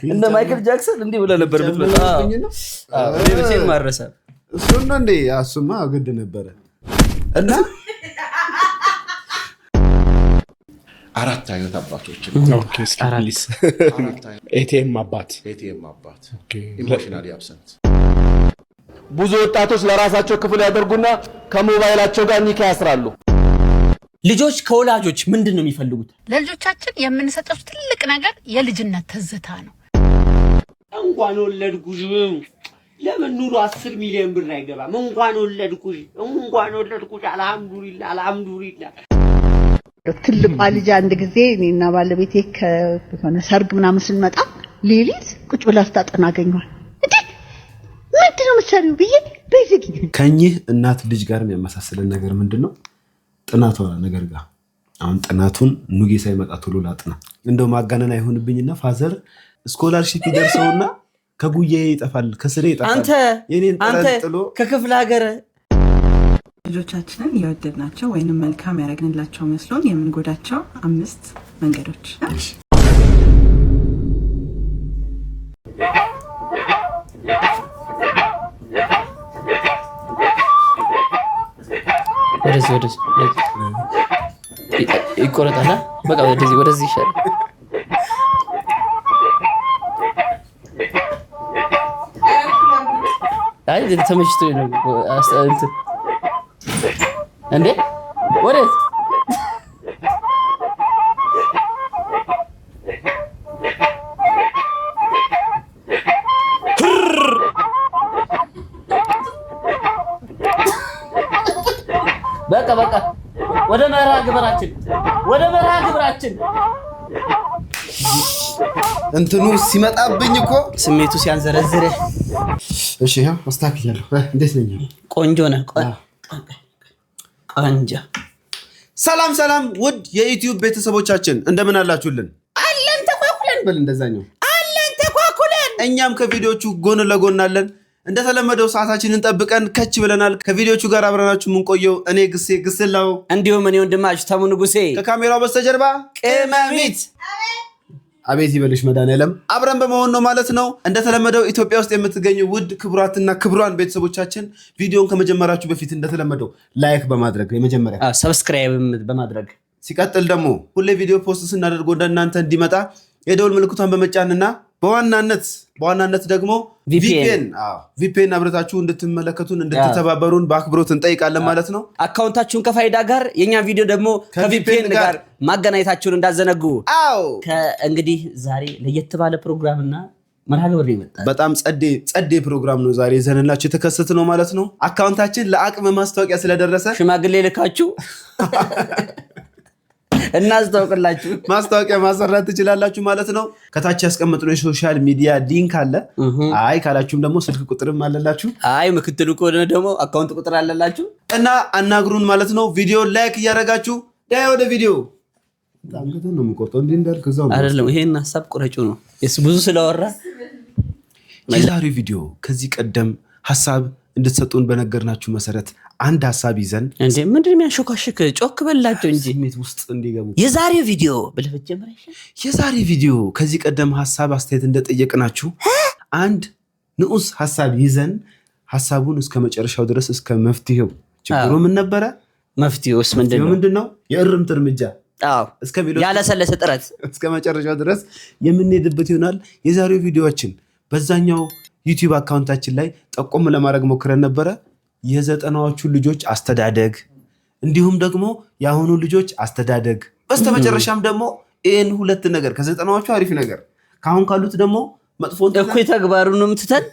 እንደ ማይክል ጃክሰን እንዲህ ብለህ ነበር የምትመጣው። አዎ ለምን ማረሰ እሱን እንደ ያሱማ ግድ ነበር እና አራት አይነት አባቶች ኦኬ ስታሊስ ኤቲኤም አባት ኦኬ ኢሞሽናሊ አብሰንት ብዙ ወጣቶች ለራሳቸው ክፍል ያደርጉና ከሞባይላቸው ጋር ኒካ ያስራሉ። ልጆች ከወላጆች ምንድነው የሚፈልጉት? ለልጆቻችን የምንሰጠው ትልቅ ነገር የልጅነት ትዝታ ነው። እንኳን ወለድኩሽ ለምን ኑሮ 10 ሚሊዮን ብር አይገባም? እንኳን ወለድኩሽ አልሐምዱሊላህ ትልቋ ልጅ አንድ ጊዜ እኔና ባለቤቴ ከሆነ ሰርግ ምናምን ስንመጣ ሌሊት ቁጭ ብላ ስታጠና አገኘኋት። እንዴ ምንድነው የምትሰሪው ብዬ በዚህ ከኚህ እናት ልጅ ጋር የሚያመሳስለን ነገር ምንድነው? ጥናቷ ነገር ጋር አሁን ጥናቱን ኑጌ ሳይመጣ ቶሎ ላጥና እንደው ማጋነን አይሆንብኝና ፋዘር ስኮላርሺፕ ይደርሰውና ከጉዬ ይጠፋል ከስሬ ይጠፋል። አንተ ከክፍለ ሀገር ልጆቻችንን የወደድናቸው ወይንም መልካም ያረግንላቸው መስሎን የምንጎዳቸው 5 መንገዶች። ወደዚህ ይቆረጣል። በቃ ወደዚህ ይሻላል። አይ ተመችቶኝ ነው እንዴ ወዴት በቃ ወደ መርሃ ግብራችን እንትኑ ሲመጣብኝ እኮ ስሜቱ ሲያንዘረዝረ እሺ ያ አስተካክላለሁ። እንዴት ነኝ? ቆንጆ ነህ። ቆንጆ። ሰላም ውድ የዩቲዩብ ቤተሰቦቻችን እንደምን አላችሁልን? አለን ተኳኩለን በል እንደዛኛው አለን ተኳኩለን። እኛም ከቪዲዮቹ ጎን ለጎን አለን። እንደተለመደው ሰዓታችንን ጠብቀን ከች ብለናል። ከቪዲዮቹ ጋር አብረናችሁ የምንቆየው እኔ ግስላው እንዲሁም እኔ ወንድማችሁ ተሙ ንጉሴ ከካሜራው በስተጀርባ ቅመሚት አቤት ይበልሽ መድኃኒዓለም አብረን በመሆን ነው ማለት ነው። እንደተለመደው ኢትዮጵያ ውስጥ የምትገኙ ውድ ክቡራትና ክቡራን ቤተሰቦቻችን ቪዲዮን ከመጀመራችሁ በፊት እንደተለመደው ላይክ በማድረግ የመጀመሪያ ሰብስክራይብ በማድረግ ሲቀጥል ደግሞ ሁሌ ቪዲዮ ፖስት ስናደርግ ወደ እናንተ እንዲመጣ የደውል ምልክቷን በመጫንና በዋናነት ደግሞ ቪፒኤን አብረታችሁ እንድትመለከቱን እንድትተባበሩን በአክብሮት እንጠይቃለን ማለት ነው። አካውንታችሁን ከፋይዳ ጋር የኛ ቪዲዮ ደግሞ ከቪፒኤን ጋር ማገናኘታችሁን እንዳዘነጉ። እንግዲህ ዛሬ ለየት ባለ ፕሮግራምና መርሃ ግብር ይመጣል። በጣም ጸዴ ፕሮግራም ነው ዛሬ ይዘንላችሁ የተከሰተ ነው ማለት ነው። አካውንታችን ለአቅመ ማስታወቂያ ስለደረሰ ሽማግሌ ልካችሁ እናስተዋውቅላችሁ ማስታወቂያ ማሰራት ትችላላችሁ ማለት ነው። ከታች ያስቀመጥነው የሶሻል ሚዲያ ሊንክ አለ። አይ ካላችሁም ደግሞ ስልክ ቁጥርም አለላችሁ። አይ ምክትሉ ከሆነ ደግሞ አካውንት ቁጥር አለላችሁ እና አናግሩን ማለት ነው። ቪዲዮ ላይክ እያደረጋችሁ ዳይ ወደ ቪዲዮ ታንገተ ነው የምቆርጠው እንዴ እንዳልክ እዛው አይደለም። ይሄን ሐሳብ ቁረጩ ነው ብዙ ስለወራ የዛሬው ቪዲዮ ከዚህ ቀደም ሐሳብ እንድትሰጡን በነገርናችሁ መሰረት አንድ ሐሳብ ይዘን እንዴ ምንድነው የሚያሾካሽክ ጮክ በላቸው እንጂ ስሜት ውስጥ እንዲገቡ የዛሬው ቪዲዮ ብለህ ጀምረሽ የዛሬው ቪዲዮ ከዚህ ቀደም ሐሳብ አስተያየት እንደጠየቅናችሁ አንድ ንዑስ ሐሳብ ይዘን ሐሳቡን እስከ መጨረሻው ድረስ እስከ መፍትሄው ችግሩ ምን ነበረ መፍትሄውስ ምንድነው የእርምት እርምጃ እስከ ቪዲዮ ያለሰለሰ ጥረት እስከ መጨረሻው ድረስ የምንሄድበት ይሆናል። የዛሬው ቪዲዮአችን በዛኛው ዩቲዩብ አካውንታችን ላይ ጠቆም ለማድረግ ሞክረን ነበረ። የ90ዎቹ ልጆች አስተዳደግ እንዲሁም ደግሞ የአሁኑ ልጆች አስተዳደግ በስተመጨረሻም ደግሞ ይሄን ሁለት ነገር ከ90ዎቹ አሪፍ ነገር ካሁን ካሉት ደግሞ መጥፎን እኩይ ተግባሩንም ትተን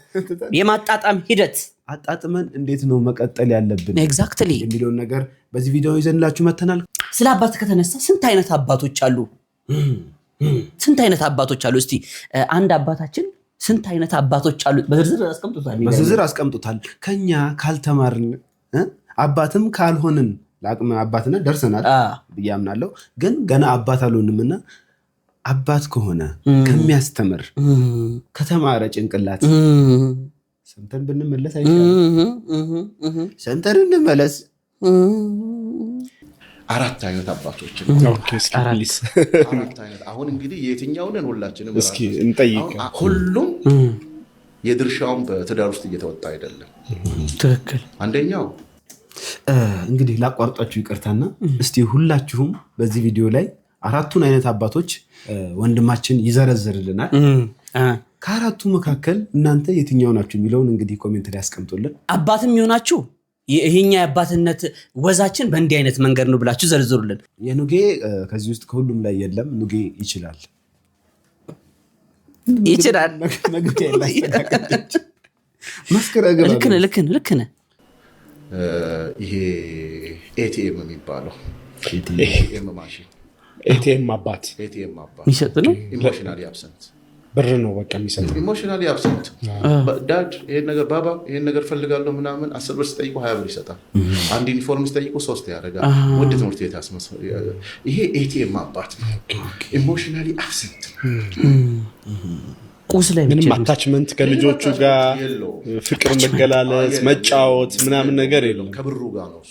የማጣጣም ሂደት አጣጥመን እንዴት ነው መቀጠል ያለብን ኤግዛክትሊ የሚለውን ነገር በዚህ ቪዲዮ ይዘንላችሁ መተናል። ስለ አባት ከተነሳ ስንት አይነት አባቶች አሉ? እስቲ አንድ አባታችን ስንት አይነት አባቶች አሉ በዝርዝር አስቀምጡታል። ከኛ ካልተማርን አባትም ካልሆንን ለአቅመ አባትነት ደርሰናል ብዬ አምናለሁ። ግን ገና አባት አልሆንምና አባት ከሆነ ከሚያስተምር ከተማረ ጭንቅላት ሰምተን ብንመለስ አይሻልም? ሰምተን እንመለስ። 4 አይነት አባቶች ኦኬ እስኪ ፕሊዝ 4 አይነት አሁን እንግዲህ የትኛውን ሁላችንም እስኪ እንጠይቅ ሁሉም የድርሻውን በትዳር ውስጥ እየተወጣ አይደለም ትክክል አንደኛው እንግዲህ ላቋርጣችሁ ይቅርታና እስቲ ሁላችሁም በዚህ ቪዲዮ ላይ 4ቱን አይነት አባቶች ወንድማችን ይዘረዝርልናል ከአራቱ መካከል እናንተ የትኛው ናችሁ የሚለውን እንግዲህ ኮሜንት ላይ አስቀምጡልን አባትም ይሆናችሁ ይሄኛ የአባትነት ወዛችን በእንዲህ አይነት መንገድ ነው ብላችሁ ዘርዝሩልን የኑጌ ከዚህ ውስጥ ከሁሉም ላይ የለም ኑጌ ይችላል ነግቴ ላይ መስከረ ገባ ልክ ነህ ይሄ ኤቲኤም የሚባለው ኤቲኤም ማሽን ኤቲኤም አባት የሚሰጥ ነው ኢሞሽናሊ አብሰንት ብር ነው በቃ የሚሰጥ ኢሞሽናሊ አብሰንት ዳድ ይሄን ነገር ባባ ይሄን ነገር ፈልጋለሁ ምናምን 10 ብር ሲጠይቁ 20 ብር ይሰጣል አንድ ዩኒፎርም ሲጠይቁ 3 ያደርጋል ወደ ትምህርት ቤት ያስመስል ይሄ ኤቲኤም አባት ነው ኢሞሽናሊ አብሰንት ቁስ ላይ ምንም አታችመንት ከልጆቹ ጋር ፍቅር መገላለጽ መጫወት ምናምን ነገር የለውም ከብሩ ጋር ነው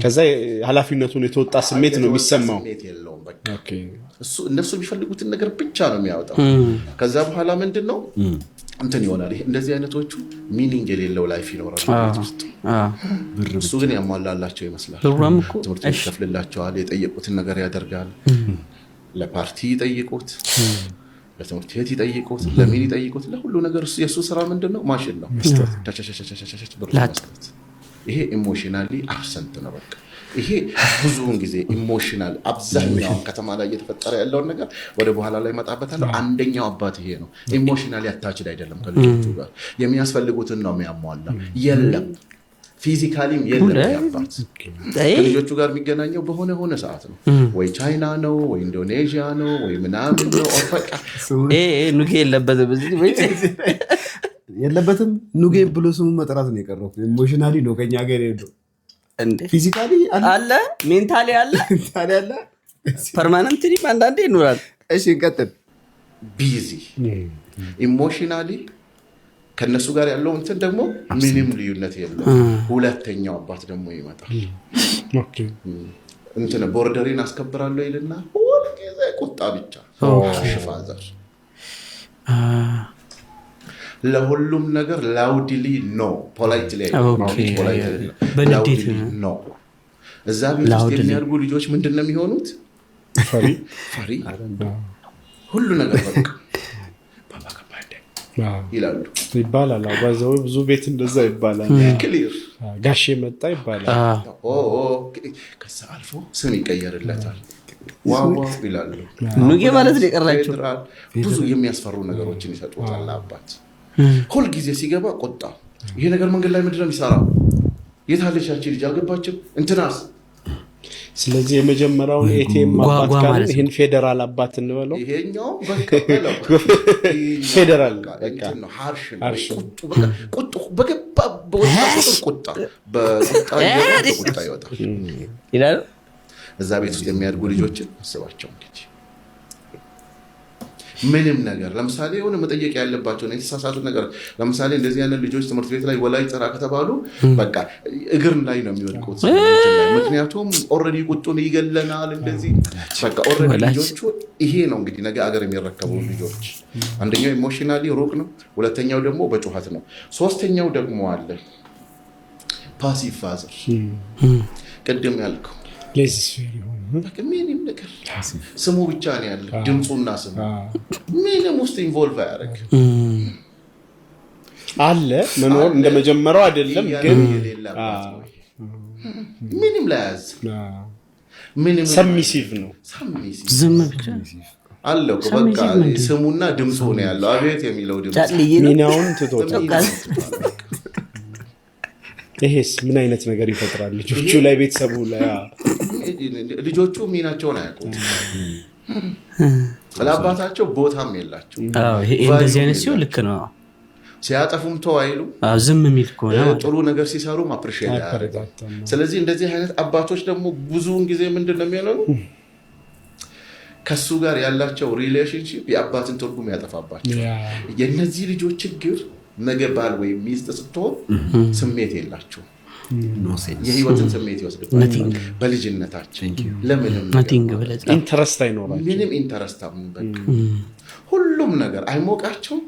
ከዛ ኃላፊነቱን የተወጣ ስሜት ነው የሚሰማው ኦኬ እሱ እነሱ የሚፈልጉትን ነገር ብቻ ነው የሚያወጣው ከዛ በኋላ ምንድነው እንትን ይሆናል ይሄ እንደዚህ አይነቶቹ ሚኒንግ የሌለው ላይፍ ይኖራል እሱ ግን ያሟላላቸው ይመስላል ትምህርት ቤት ከፍልላቸዋል የጠየቁትን ነገር ያደርጋል ለፓርቲ ይጠይቁት ለትምህርት ቤት ይጠይቁት ለምን ይጠይቁት ለሁሉ ነገር የሱ ስራ ምንድነው ማሽን ነው ይሄ ኢሞሽናሊ አብሰንት ነው በቃ ይሄ ብዙውን ጊዜ ኢሞሽናል አብዛኛው ከተማ ላይ እየተፈጠረ ያለው ነገር ወደ በኋላ ላይ መጣበታል አንደኛው አባት ይሄ ነው ኢሞሽናሊ አታችድ አይደለም ከልጆቹ ጋር የሚያስፈልጉትን ነው የሚያሟላ የለም ፊዚካሊም የለም ያባት ከልጆቹ ጋር የሚገናኘው በሆነ ሰዓት ነው ወይ ቻይና ነው ወይ ኢንዶኔዥያ ነው ወይ ምናምን ነው ኦፈቃ ኑጌ የለበትም ኑጌ ብሎ ስሙ መጥራት ነው የቀረው ኢሞሽናሊ ነው ከኛ ጋር ሄዶ ፊዚካሊ አለ ሜንታሊ አለ ፐርማነንትሊ አንዳንዴ ይኖራል እሺ እንቀጥል ቢዚ ኢሞሽናሊ ከነሱ ጋር ያለው እንትን ደግሞ ምንም ልዩነት የለውም ሁለተኛው አባት ደግሞ ይመጣል ኦኬ እንትን ቦርደሪን አስከብራለሁ ይልና ሁልጊዜ ቁጣ ብቻ ሽፋዘር ለሁሉም ነገር ላውድሊ ኖ ፖላይትሊ ኖ እዛ ቤት ውስጥ የሚያድጉ ልጆች ምንድነው የሚሆኑት ፈሪ ሁሉ ነገር በቃ ባባ ከባድ ይላሉ ይባላል አባዛው ብዙ ቤት እንደዛ ይባላል ክሊር ጋሼ መጣ ይባላል ከዛ አልፎ ስም ይቀየርለታል ዋው ይላሉ ኑጌ ማለት ለቀራቸው ብዙ የሚያስፈሩ ነገሮችን ይሰጡታል አባት ሁሉ ጊዜ ሲገባ ቆጣ ይሄ ነገር መንገድ ላይ ምንድነው የሚሰራው የታለቻች ልጅ አገባችም እንትናስ ስለዚህ የመጀመሪያው ኤቲኤም አባት ካለ ይሄን ፌደራል አባት እንበለው ይሄኛው በቃ በለው ፌደራል በቃ ሃርሽ ቁጡ በገባ በወጣው ቁጣ በቁጣ ይወጣል ይላል እዛ ቤት ውስጥ የሚያድጉ ልጆችን አስባቸው እንግዲህ ምንም ነገር ለምሳሌ የሆነ መጠየቅ ያለባቸው ነው የተሳሳቱ ነገር ለምሳሌ እንደዚህ ያለ ልጆች ትምህርት ቤት ላይ ወላጅ ጥራ ከተባሉ በቃ እግር ላይ ነው የሚወድቁት ምክንያቱም ኦሬዲ ቁጡን ይገለናል እንደዚህ በቃ ኦሬዲ ልጆቹ ይሄ ነው እንግዲህ ነገ አገር የሚረከቡ ልጆች አንደኛው ኢሞሽናሊ ሩቅ ነው ሁለተኛው ደግሞ በጩኸት ነው ሶስተኛው ደግሞ አለ ፓሲቭ ፋዘር ቅድም ያልከው ሌዚስፌር ይሆን ምንም ነገር ስሙ ብቻ ነው ያለው ድምጹና ስሙ ምንም ውስጥ ኢንቮልቭ ያደርግ አለ መኖር እንደመጀመሪያው አይደለም ግን ምንም ላያዝ ምንም ሰሚሲቭ ነው ዝም ብቻ አለው በቃ ስሙና ድምጹ ነው ያለው አቤት የሚለው ድምጽ ሚናውን ትቶታል ይሄስ ምን አይነት ነገር ይፈጥራል ልጆቹ ላይ ቤተሰቡ ላይ ልጆቹ ሚናቸውን አያውቁት ለአባታቸው ቦታም የላቸው ይሄ እንደዚህ አይነት ሲሆን ልክ ነው ሲያጠፉም ተው አይሉ ዝም የሚል ከሆነ ጥሩ ነገር ሲሰሩም አፕሪሺየት ያደርጋል ስለዚህ እንደዚህ አይነት አባቶች ደግሞ ብዙውን ጊዜ ምንድነው የሚሆነው ከሱ ጋር ያላቸው ሪሌሽንሺፕ የአባትን ትርጉም ያጠፋባቸው የነዚህ ልጆች ችግር ነገ ባል ወይ ሚስት ስትሆን ስሜት የላቸው የህይወትን ስሜት ይወስድብናል። በልጅነታችን ለምንም ኢንተረስት አይኖራቸውም። ምንም ኢንተረስት ሁሉም ነገር አይሞቃቸውም፣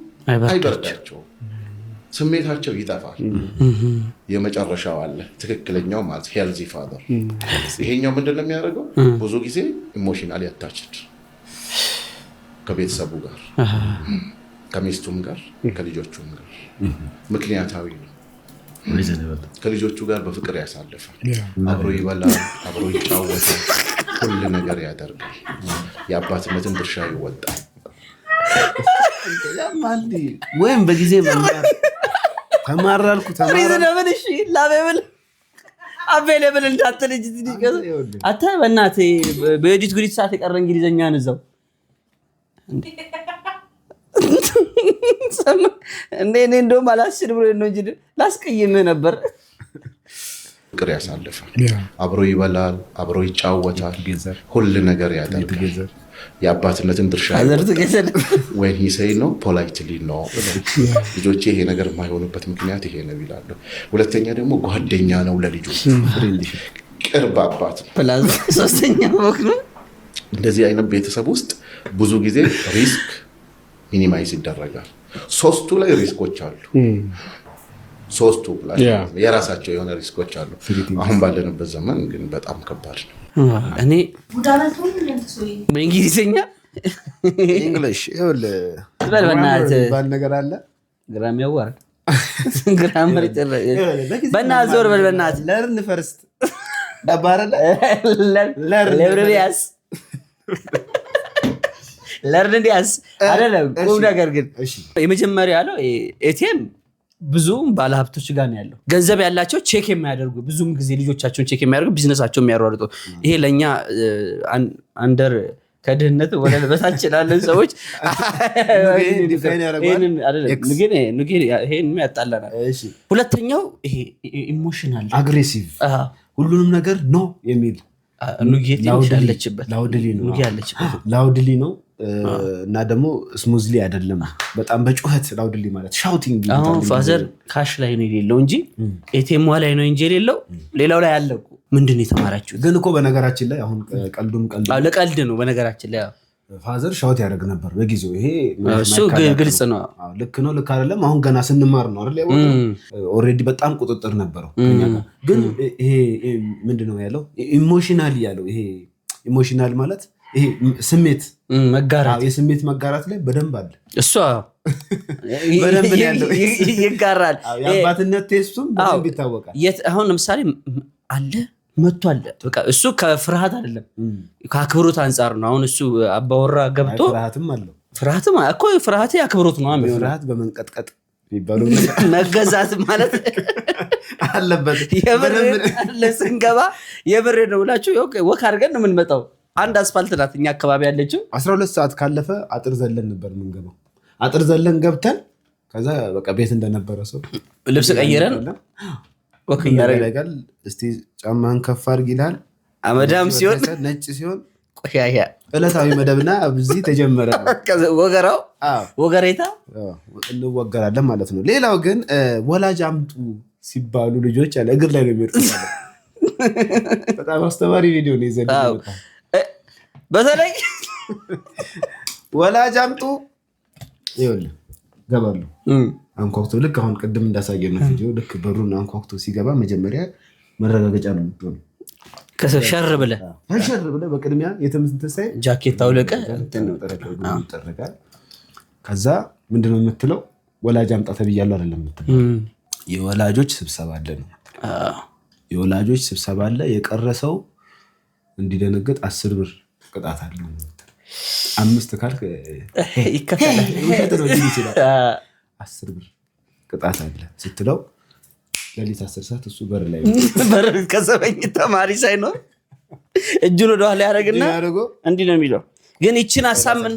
አይበርዳቸውም። ስሜታቸው ይጠፋል። የመጨረሻው አለ ትክክለኛው ማለት ሄልዚ ፋዘር። ይሄኛው ምንድነው የሚያደርገው? ብዙ ጊዜ ኢሞሽናሊ አታችድ ከቤተሰቡ ጋር፣ ከሚስቱም ጋር፣ ከልጆቹም ጋር ምክንያታዊ ነው። ከልጆቹ ጋር በፍቅር ያሳልፋል። አብሮ ይበላል፣ አብሮ ይጫወታል፣ ሁሉ ነገር ያደርጋል። የአባትነትን ድርሻ ይወጣል። ወይም በጊዜ መማር ተማራልኩ ለምን እሺ ላበብል አቬለብል እንዳትል እጅ አታ በእናትህ በኤዲት ጉዲት ሰዓት የቀረ እንግሊዘኛን እዛው እኔ እንደውም አላስችል ብሎ ነው እንጂ ላስቀይምህ ነበር። ፍቅር ያሳልፋል፣ አብሮ ይበላል፣ አብሮ ይጫወታል፣ ሁሉ ነገር ያደርጋል። የአባትነትን ድርሻ when he say no politely no ልጆቼ ይሄ ነገር የማይሆንበት ምክንያት ይሄ ነው ይላሉ። ሁለተኛ ደግሞ ጓደኛ ነው ለልጆች ቅርብ አባት ፕላስ ሶስተኛ ወክኑ እንደዚህ አይነት ቤተሰብ ውስጥ ብዙ ጊዜ ሪስክ ሚኒማይዝ ይደረጋል። ሶስቱ ላይ ሪስኮች አሉ። ሶስቱ ላይ የራሳቸው የሆነ ሪስኮች አሉ። አሁን ባለንበት ዘመን ግን በጣም ከባድ ነው። እኔ በእንግሊዝኛ እንግሊሽ ይወል ባል ነገር አለ ግራም ያወራል ግራመር ይተረ በእናትህ ዞር በል በእናትህ ለርን ፈርስት ዳባረለ ለብሪያስ ለርንዲያስ አይደለም ቁም ነገር ግን የመጀመሪያ ያለው ኤቲኤም ብዙ ባለሀብቶች ጋር ነው ያለው። ገንዘብ ያላቸው ቼክ የሚያደርጉ ብዙም ጊዜ ልጆቻቸውን ቼክ የሚያደርጉ ቢዝነሳቸው የሚያሯሩጡ ይሄ ለኛ አንደር ከድህነት ወለል በታች ላለን ሰዎች ይሄን ያጣላናል። ሁለተኛው ይሄ ኢሞሽናል አግሬሲቭ ሁሉንም ነገር ኖ የሚል ኑጌት ያለችበት ላውድሊ ነው እና ደግሞ ስሙዝሊ አይደለም። በጣም በጩኸት ላውድሊ ማለት ሻውቲንግ። አሁን ፋዘር ካሽ ላይ ነው የሌለው እንጂ ኤቲኤም ላይ ነው እንጂ የሌለው ሌላው ላይ አለ እኮ። ምንድነው የተማራችሁ? ግን እኮ በነገራችን ላይ አሁን ቀልዱም ለቀልድ ነው። በነገራችን ላይ ፋዘር ሻውት ያደርግ ነበር በጊዜው። ይሄ እሱ ግልጽ ነው። ልክ ነው ልክ አይደለም አሁን ገና ስንማር ነው አይደል? ኦልሬዲ በጣም ቁጥጥር ነበረው ከኛ ጋር። ግን ይሄ ምንድነው ያለው ኢሞሽናል ያለው ይሄ ኢሞሽናል ማለት ይሄ ስሜት መጋራት የስሜት መጋራት ላይ በደንብ አለ። እሷ በደንብ ያለው ይጋራል። የአባትነት ቴስቱም በደንብ ይታወቃል። አሁን ለምሳሌ አለ መጥቷል። በቃ እሱ ከፍርሃት አይደለም ከአክብሮት አንፃር ነው። አሁን እሱ አባወራ ገብቶ ፍርሃትም አለው። ፍርሃትም እኮ ፍርሃት ያክብሮት ነው። ፍርሃት በመንቀጥቀጥ ይባሉ መገዛት ማለት አለበት። የብር ለስንገባ የብር ነው ብላችሁ ወክ አድርገን ነው የምንመጣው። አንድ አስፋልት ናት እኛ አካባቢ ያለችው። 12 ሰዓት ካለፈ አጥር ዘለን ነበር የምንገባው። አጥር ዘለን ገብተን ከዛ በቃ ቤት እንደነበረ ሰው ልብስ ቀይረን ወክ ያደርጋል። እስቲ ጫማን ከፍ አድርግ ይላል። አመዳም ሲሆን ነጭ ሲሆን ቆሻሻ ዕለታዊ መደብና እዚህ ተጀመረ። ወገራው ወገሬታ እንወገራለን ማለት ነው። ሌላው ግን ወላጅ አምጡ ሲባሉ ልጆች አለ እግር ላይ ነው የሚወድቁት። በጣም አስተማሪ ቪዲዮ ነው ይዘው በተለይ ወላጅ አምጡ ይኸውልህ ገባሉ አንኳኩቶ ልክ አሁን ቅድም እንዳሳየነው ቪዲዮ ልክ በሩን አንኳኩቶ ሲገባ መጀመሪያ መረጋገጫ ነው የምትሆነው። ከሸር ብለህ በቅድሚያ የተምትሳይ ጃኬት አውለቀ ተጠረጋል። ከዛ ምንድነው የምትለው? ወላጅ አምጣ ተብያለሁ አይደለም የምትለው። የወላጆች ስብሰባ አለ ነው። የወላጆች ስብሰባ አለ። የቀረ ሰው እንዲደነግጥ 10 ብር ቅጣት አለ። 5 ካልክ ይከፈላል። 10 ብር ቅጣት አለ ስትለው ለሊት 10 ሰዓት እሱ በር ላይ በር ከሰበኝ ተማሪ ሳይኖር እጁን ወደ ኋላ ያደርግና እንዲህ ነው የሚለው። ግን ይችን አሳምን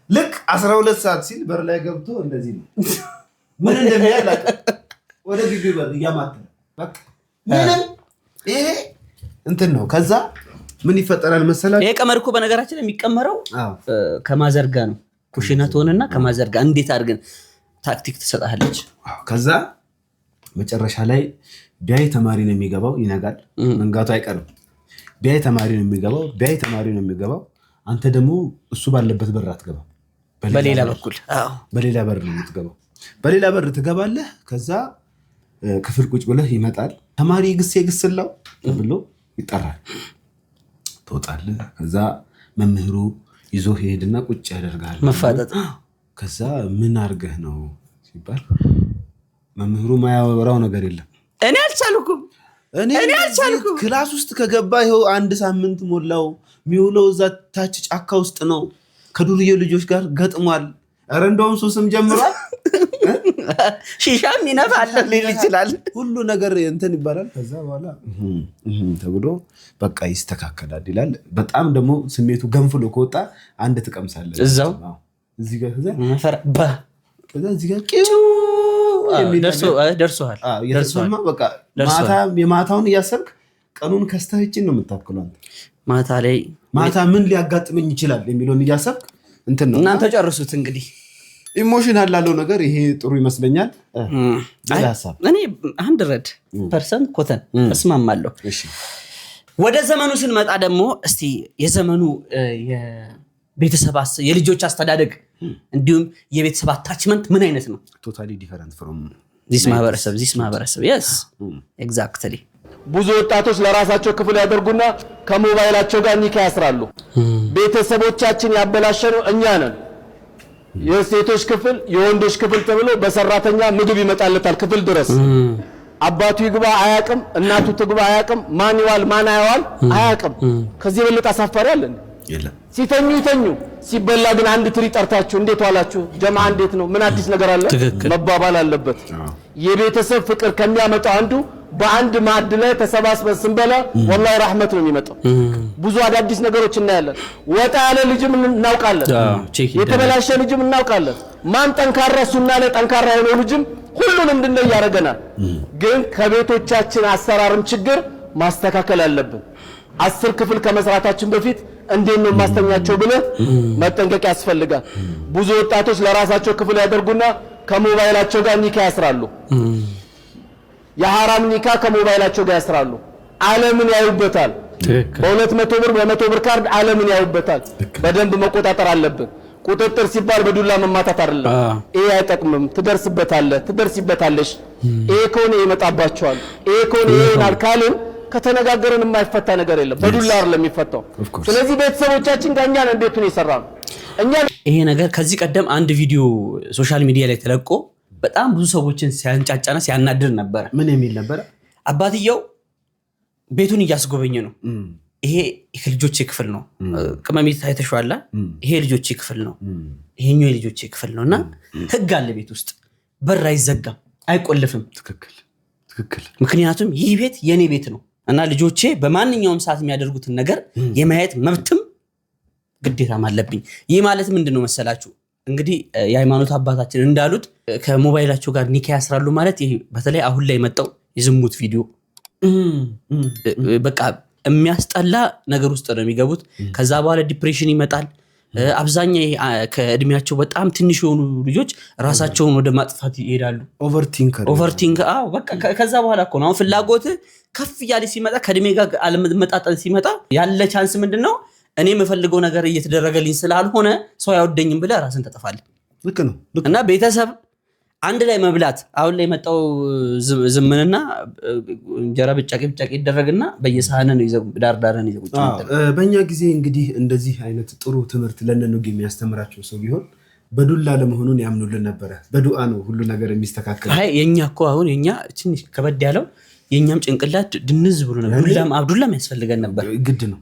ልክ 12 ሰዓት ሲል በር ላይ ገብቶ እንደዚህ ነው ምን እንደሚያላቅ ወደ ግቢ በር እያማተረ በቃ ምንም ይሄ እንትን ነው። ከዛ ምን ይፈጠራል መሰላችሁ? ይሄ ቀመር እኮ በነገራችን ላይ የሚቀመረው ከማዘርጋ ነው። ኩሽና ትሆንና ከማዘርጋ እንዴት አድርገን ታክቲክ ትሰጣለች። ከዛ መጨረሻ ላይ ቢያይ ተማሪ ነው የሚገባው፣ ይነጋል፣ መንጋቱ አይቀርም። ቢያይ ተማሪ ነው የሚገባው። አንተ ደግሞ እሱ ባለበት በር አትገባም። በሌላ በኩል በሌላ በር ነው የምትገባው። በሌላ በር ትገባለህ። ከዛ ክፍል ቁጭ ብለህ ይመጣል ተማሪ ግስላው ብሎ ይጠራል። ትወጣለህ። ከዛ መምህሩ ይዞ ሄድና ቁጭ ያደርጋል። መፋጠጥ። ከዛ ምን አድርገህ ነው ሲባል መምህሩ ማያወራው ነገር የለም። እኔ አልቻልኩም። ክላስ ውስጥ ከገባ ይኸው 1 ሳምንት ሞላው። የሚውለው እዛ ታች ጫካ ውስጥ ነው። ከዱርዬ ልጆች ጋር ገጥሟል። ኧረ እንደውም ሱስም ጀምሯል። ሺሻም ይነፋል ሊል ይችላል። ሁሉ ነገር እንትን ይባላል። ከዛ በኋላ ተብሎ በቃ ይስተካከላል ይላል። በጣም ደግሞ ስሜቱ ገንፍሎ ከወጣ አንድ ትቀምሳለህ እዛው እዚህ ጋር ደርሶሃል። በቃ የማታውን እያሰብክ ቀኑን ከስተህችን ነው የምታክለው። ማታ ምን ሊያጋጥመኝ ይችላል የሚለውን እያሰብክ እንትን ነው። እናንተ ጨርሱት እንግዲህ። ኢሞሽናል ላለው ነገር ይሄ ጥሩ ይመስለኛል። እኔ 100% ኮተን እስማማለሁ። ወደ ዘመኑ ስንመጣ ደግሞ እስቲ የዘመኑ የልጆች አስተዳደግ እንዲሁም የቤተሰብ አታችመንት ምን አይነት ነው? ቶታሊ ዲፈረንት ፍሮም ዚስ ማህበረሰብ yes exactly። ብዙ ወጣቶች ለራሳቸው ክፍል ያደርጉና ከሞባይላቸው ጋር ኒካ ያስራሉ። ቤተሰቦቻችን ያበላሸነው እኛ ነን። የሴቶች ክፍል የወንዶች ክፍል ተብሎ በሰራተኛ ምግብ ይመጣለታል ክፍል ድረስ። አባቱ ይግባ አያቅም፣ እናቱ ትግባ አያቅም፣ ማን ይዋል ማን አይዋል አያቅም። ከዚህ በለጠ አሳፋሪ አለ የለም። ሲተኙ ሲበላ ግን አንድ ትሪ ጠርታችሁ እንዴት ዋላችሁ ጀማዓ እንዴት ነው ምን አዲስ ነገር አለ መባባል አለበት። የቤተሰብ ፍቅር ከሚያመጣው አንዱ በአንድ ማዕድ ላይ ተሰባስበን ስንበላ ወላሂ ረህመት ነው የሚመጣው። ብዙ አዳዲስ ነገሮች እናያለን። ወጣ ያለ ልጅም እናውቃለን፣ የተበላሸ ልጅም እናውቃለን። ማን ጠንካራ ሱና ላይ ጠንካራ የሆነ ልጅም ሁሉንም እንድንለይ ያደርገናል። ግን ከቤቶቻችን አሰራርም ችግር ማስተካከል አለብን። 10 ክፍል ከመስራታችን በፊት እንዴት ነው ማስተኛቸው ብለህ መጠንቀቅ ያስፈልጋል። ብዙ ወጣቶች ለራሳቸው ክፍል ያደርጉና ከሞባይላቸው ጋር ኒካ ያስራሉ። የሐራም ኒካ ከሞባይላቸው ጋር ያስራሉ። ዓለምን ያዩበታል። በ200 ብር በ100 ብር ካርድ ዓለምን ያዩበታል። በደንብ መቆጣጠር አለብን። ቁጥጥር ሲባል በዱላ መማታት አይደለም። ይሄ አይጠቅምም፣ ትደርሲበታለሽ። ይሄ ከሆነ ይመጣባቸዋል፣ ይሄ ከሆነ ይሆናል ካልን ከተነጋገረን የማይፈታ ነገር የለም። በዱላ አይደለም የሚፈታው። ስለዚህ ቤተሰቦቻችን ጋር እኛን እንዴት ነው ይሰራል? ይሄ ነገር ከዚህ ቀደም አንድ ቪዲዮ ሶሻል ሚዲያ ላይ ተለቆ በጣም ብዙ ሰዎችን ሲያንጫጫና ሲያናድር ነበር። ምን የሚል ነበር? አባትየው ቤቱን እያስጎበኘ ነው። ይሄ የልጆቼ ክፍል ነው፣ ቅመሜት አይተሽዋል፣ ይሄ ልጆቼ ክፍል ነው፣ ይሄኛው የልጆቼ ክፍል ነውና ህግ አለ ቤት ውስጥ። በር አይዘጋም፣ አይቆልፍም። ትክክል። ምክንያቱም ይህ ቤት የኔ ቤት ነው እና ልጆቼ በማንኛውም ሰዓት የሚያደርጉትን ነገር የማየት መብትም ግዴታም አለብኝ። ይህ ማለት ምንድነው መሰላችሁ? እንግዲህ የሃይማኖት አባታችን እንዳሉት ከሞባይላቸው ጋር ኒካ ያስራሉ ማለት ይሄ በተለይ አሁን ላይ መጣው የዝሙት ቪዲዮ በቃ የሚያስጠላ ነገር ውስጥ ነው የሚገቡት። ከዛ በኋላ ዲፕሬሽን ይመጣል። አብዛኛው ከእድሜያቸው በጣም ትንሽ የሆኑ ልጆች ራሳቸውን ወደ ማጥፋት ይሄዳሉ። ኦቨርቲንክ በቃ ከዛ በኋላ እኮ ነው አሁን ፍላጎት ከፍ እያለ ሲመጣ ከእድሜ ጋር አለመጣጣም ሲመጣ ያለ ቻንስ ምንድነው? እኔ የምፈልገው ነገር እየተደረገልኝ ስላልሆነ ሰው ያወደኝም ብለህ ራስን ተጠፋለህ። ልክ ነው። እና ቤተሰብ አንድ ላይ መብላት አሁን ላይ መጣው ዝምንና እንጀራ ብጫቂ ይደረግና በየሳህነ ነው ይዘው ዳር ነው ይዘው። በእኛ ጊዜ እንግዲህ እንደዚህ አይነት ጥሩ ትምህርት ለነኑግ የሚያስተምራቸው ሰው ቢሆን በዱላ ለመሆኑን ያምኑልን ነበረ። በዱዓ ነው ሁሉ ነገር የሚስተካከል። አይ የኛ እኮ አሁን የኛ ትንሽ ከበድ ያለው የኛም ጭንቅላት ድንዝ ብሎ ነበር። ዱላም ያስፈልገን ነበር። ግድ ነው።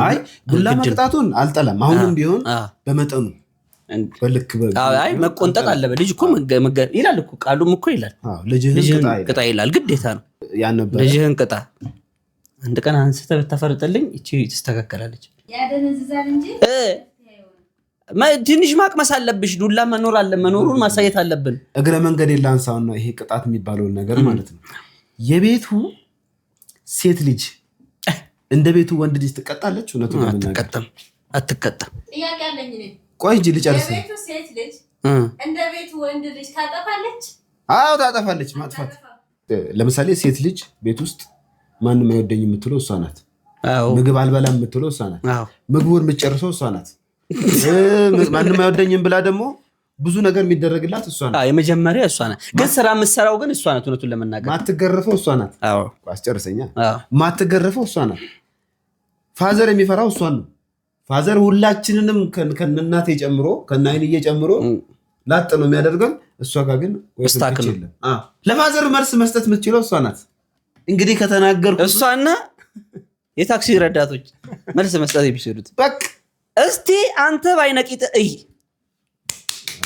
አይ ዱላ መቅጣቱን አልጠላም። አሁንም ቢሆን በመጠኑ በልክ አይ መቆንጠጥ አለበት። ልጅ እኮ ይላል እኮ ቃሉም እኮ ይላል ልጅህን ቅጣ ይላል። ግዴታ ነው ያን ነበር። ልጅህን ቅጣ አንድ ቀን አንስተህ ብታፈርጥልኝ እቺ ትስተካከላለች። ያደነዝዛል እንጂ ትንሽ ማቅመስ አለብሽ። ዱላ መኖሩን ማሳየት አለብን። እግረ መንገድ የላንሳውና ይሄ ቅጣት የሚባለውን ነገር ማለት ነው። የቤቱ ሴት ልጅ እንደ ቤቱ ወንድ ልጅ ትቀጣለች? እውነቱ አትቀጣም። ጥያቄ አለኝ እኔ። ቆይ እንጂ ልጨርስ። የቤቱ ሴት ልጅ እንደ ቤቱ ወንድ ልጅ ታጠፋለች? አዎ ታጠፋለች። ማጥፋት ለምሳሌ ሴት ልጅ ቤት ውስጥ ማንም አይወደኝ የምትለው እሷ ናት። ምግብ አልበላም የምትለው እሷ ናት። ምግቡን የምትጨርሰው እሷ ናት። ማንም አይወደኝም ብላ ደግሞ ብዙ ነገር የሚደረግላት እሷ ናት። የመጀመሪያ እሷ ናት። ግን ስራ የምትሰራው ግን እሷ ናት። እውነቱን ለመናገር ማትገረፈው እሷ ናት። አስጨርሰኛ። ማትገረፈው እሷ ናት። ፋዘር የሚፈራው እሷን ነው። ፋዘር ሁላችንንም ከእናቴ ጨምሮ ከእናይንዬ ጨምሮ ላጥ ነው የሚያደርገን። እሷ ጋር ግን ለፋዘር መልስ መስጠት የምትችለው እሷ ናት። እንግዲህ ከተናገርኩ እሷና የታክሲ ረዳቶች መልስ መስጠት የሚችሉት በቃ እስቲ አንተ ባይነቂጥ እይ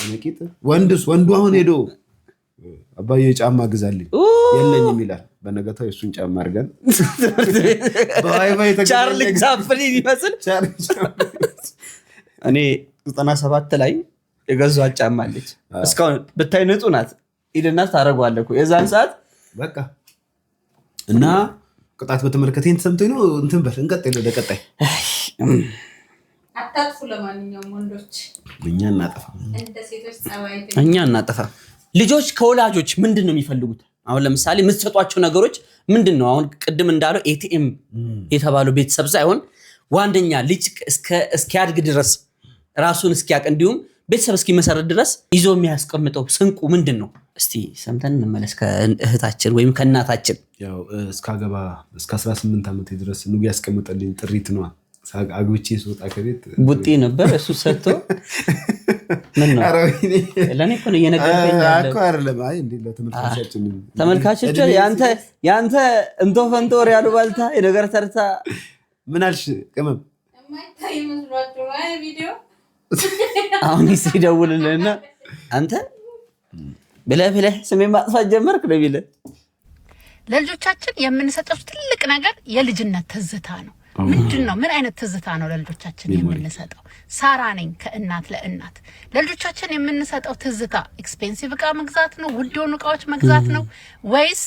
ነቂጥ ወንዱ አሁን ሄዶ አባዬ ጫማ ግዛልኝ የለኝም ይላል። በነገታው የሱን ጫማ አድርገን ቻርሊ ቻፕሊን ይመስል እኔ 97 ላይ የገዛኋት ጫማ አለች። እስካሁን ብታይ ንጹህ ናት። ሂድና ታደርገዋለህ እኮ የዛን ሰዓት በቃ እና ቅጣት በተመለከተ ተሰምቶኝ ነው። እንትን በል እንቀጥል ወደ ቀጣይ። አታጥፉ። ለማንኛውም ወንዶች እኛ እናጠፋ እንደ ሴቶች ጸባይ እኛ እናጠፋ። ልጆች ከወላጆች ምንድነው የሚፈልጉት? አሁን ለምሳሌ የምትሰጧቸው ነገሮች ምንድነው? አሁን ቅድም እንዳለው ኤቲኤም የተባለው ቤተሰብ ሳይሆን ዋንደኛ ልጅ እስኪያድግ ድረስ ራሱን እስኪያቅ እንዲሁም ቤተሰብ እስኪመሰረት ድረስ ይዞ የሚያስቀምጠው ስንቁ ምንድነው? እስቲ ሰምተን እንመለስ ከእህታችን ወይም ከእናታችን። ያው እስካገባ እስከ 18 ዓመት ድረስ ንጉ ያስቀምጠልኝ ጥሪት ነው። አግብቼ ስወጣ ከቤት ቡጢ ነበር እሱ ሰጥቶ ምን ነው ለኔ እኮ ነው እየነገርከኝ ያለው እኮ አይደለም። አይ እንዴ ተመልካቾች ያንተ እንቶ ፈንቶር ያሉ ባልታ የነገር ተርታ ምን አልሽ? ቅመም የማይታይ መስሏችሁ አይ ቪዲዮ አሁን ሲደውልልህና አንተ ብለህ ስሜን ማጥፋት ጀመርክ ነው የሚልህ። ለልጆቻችን የምንሰጠው ትልቅ ነገር የልጅነት ትዝታ ነው። ምንድነው? ምን አይነት ትዝታ ነው ለልጆቻችን የምንሰጠው? ሳራ ነኝ ከእናት ለእናት። ለልጆቻችን የምንሰጠው ትዝታ ኤክስፔንሲቭ እቃ መግዛት ነው? ውድ የሆኑ እቃዎች መግዛት ነው? ወይስ